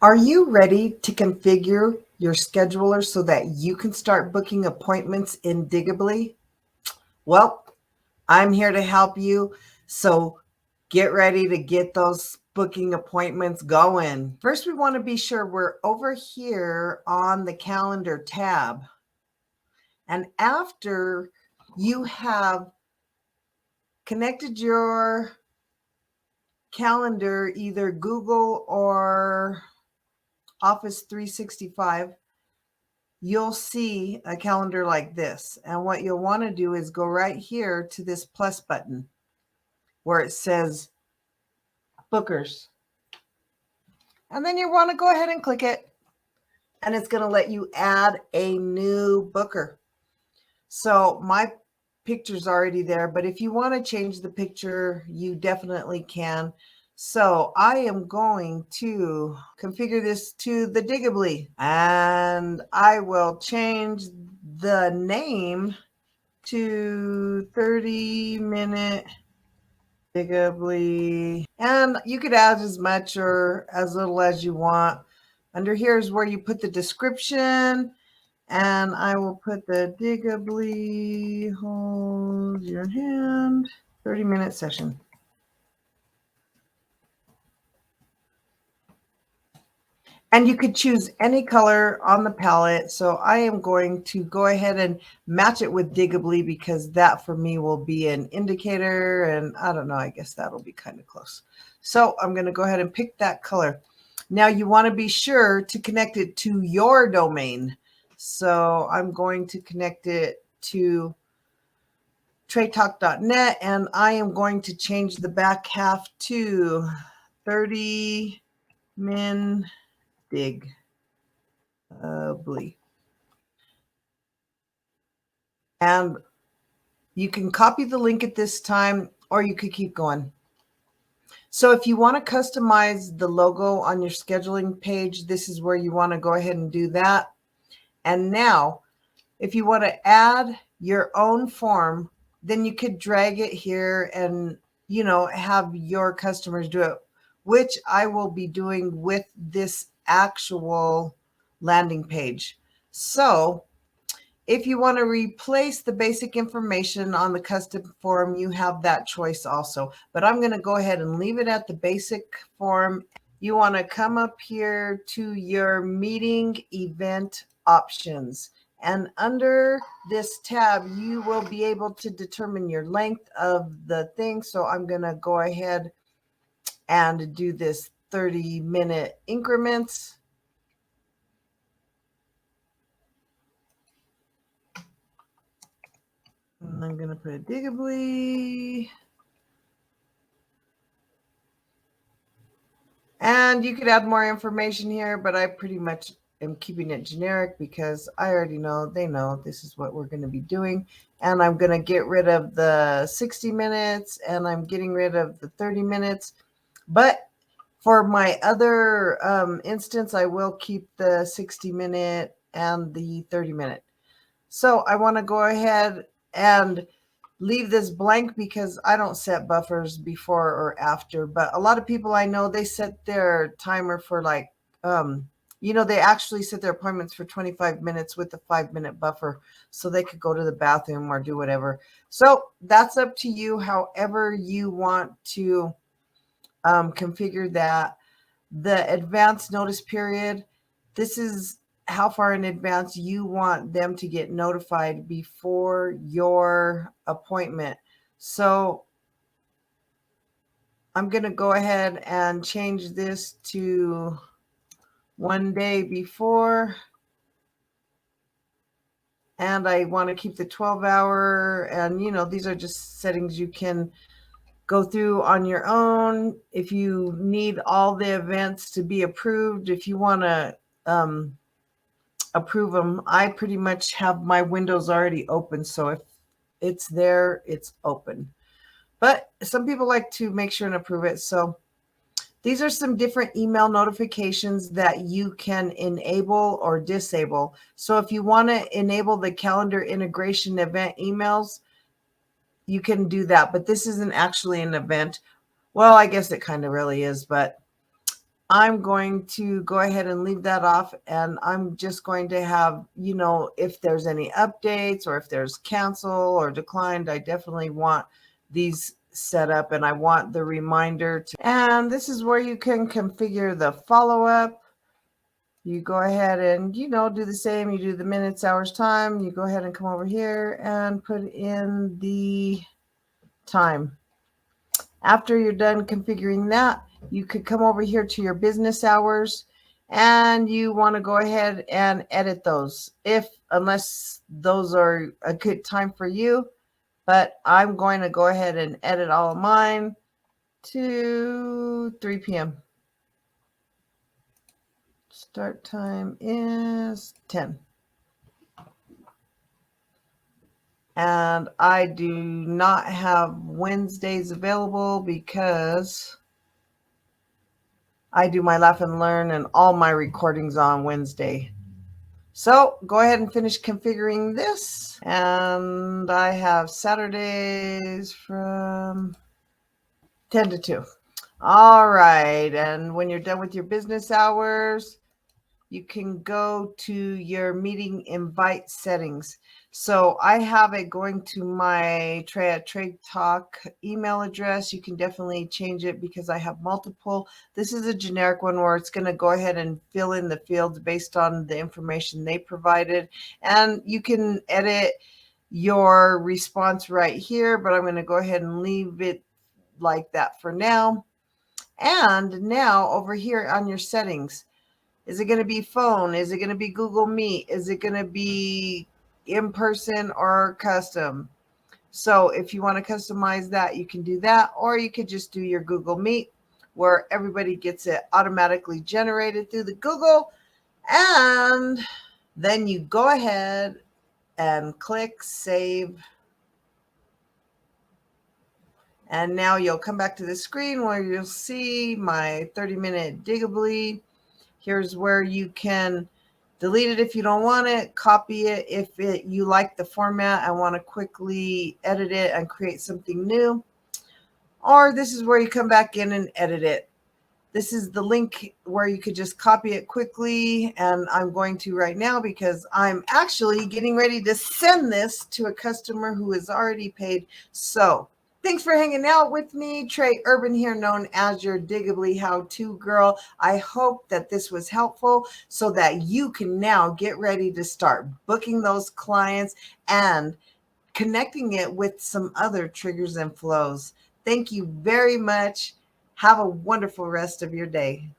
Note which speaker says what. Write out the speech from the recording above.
Speaker 1: Are you ready to configure your scheduler so that you can start booking appointments in Digably? Well, I'm here to help you. So get ready to get those booking appointments going. First, we want to be sure we're over here on the calendar tab. And after you have connected your calendar, either Google or Office 365, you'll see a calendar like this. And what you'll want to do is go right here to this plus button where it says bookers. And then you want to go ahead and click it. And it's going to let you add a new booker. So my picture's already there, but if you want to change the picture, you definitely can. So I am going to configure this to the Digably, and I will change the name to 30-minute Digably. And you could add as much or as little as you want. Under here is where you put the description. And I will put the Digably hold your hand 30-minute session. And you could choose any color on the palette. So I am going to go ahead and match it with Digably because that for me will be an indicator. And I don't know, I guess that'll be kind of close. So I'm going to go ahead and pick that color. Now you want to be sure to connect it to your domain. So I'm going to connect it to TradeTalk.net, and I am going to change the back half to 30 min Digably. And you can copy the link at this time, or you could keep going. So if you want to customize the logo on your scheduling page, this is where you want to go ahead and do that. And now, if you want to add your own form, then you could drag it here and, have your customers do it, which I will be doing with this actual landing page. So if you want to replace the basic information on the custom form, you have that choice also. But I'm going to go ahead and leave it at the basic form. You want to come up here to your meeting event options. And under this tab, you will be able to determine your length of the thing. So I'm going to go ahead and do this 30-minute increments. And I'm going to put a Digably. And you could add more information here, but I pretty much am keeping it generic because I already know, they know this is what we're going to be doing. And I'm going to get rid of the 60 minutes and I'm getting rid of the 30 minutes. But for my other instance, I will keep the 60-minute and the 30-minute. So I want to go ahead and leave this blank because I don't set buffers before or after, but a lot of people I know, they set their timer for like, they actually set their appointments for 25 minutes with a 5-minute buffer so they could go to the bathroom or do whatever. So that's up to you, however you want to configure that. The advance notice period, this is how far in advance you want them to get notified before your appointment. So I'm going to go ahead and change this to 1 day before. And I want to keep the 12-hour. And, these are just settings you can go through on your own. If you need all the events to be approved, if you want to approve them, I pretty much have my windows already open. So if it's there, it's open. But some people like to make sure and approve it. So these are some different email notifications that you can enable or disable. So if you want to enable the calendar integration event emails, you can do that. But this isn't actually an event. Well, I guess it kind of really is, but I'm going to go ahead and leave that off, and I'm just going to have, if there's any updates or if there's cancel or declined, I definitely want these set up, and I want the reminder to, and this is where you can configure the follow-up. You go ahead and, do the same. You do the minutes, hours, time. You go ahead and come over here and put in the time. After you're done configuring that, you could come over here to your business hours, and you want to go ahead and edit those, unless those are a good time for you. But I'm going to go ahead and edit all of mine to 3 p.m. Start time is 10. And I do not have Wednesdays available because I do my Laugh and Learn and all my recordings on Wednesday. So go ahead and finish configuring this. And I have Saturdays from 10 to 2. All right. And when you're done with your business hours, you can go to your meeting invite settings. So I have it going to my Trade Talk email address. You can definitely change it because I have multiple. This is a generic one where it's going to go ahead and fill in the fields based on the information they provided. And you can edit your response right here, but I'm going to go ahead and leave it like that for now. And now over here on your settings, is it going to be phone? Is it going to be Google Meet? Is it going to be in person or custom? So if you want to customize that, you can do that, or you could just do your Google Meet where everybody gets it automatically generated through the Google. And then you go ahead and click save. And now you'll come back to the screen where you'll see my 30-minute Digably. Here's where you can delete it if you don't want it, copy it if you like the format and want to quickly edit it and create something new. Or this is where you come back in and edit it. This is the link where you could just copy it quickly, and I'm going to right now because I'm actually getting ready to send this to a customer who has already paid. So thanks for hanging out with me. Trey Urban here, known as your Digably how-to girl. I hope that this was helpful so that you can now get ready to start booking those clients and connecting it with some other triggers and flows. Thank you very much. Have a wonderful rest of your day.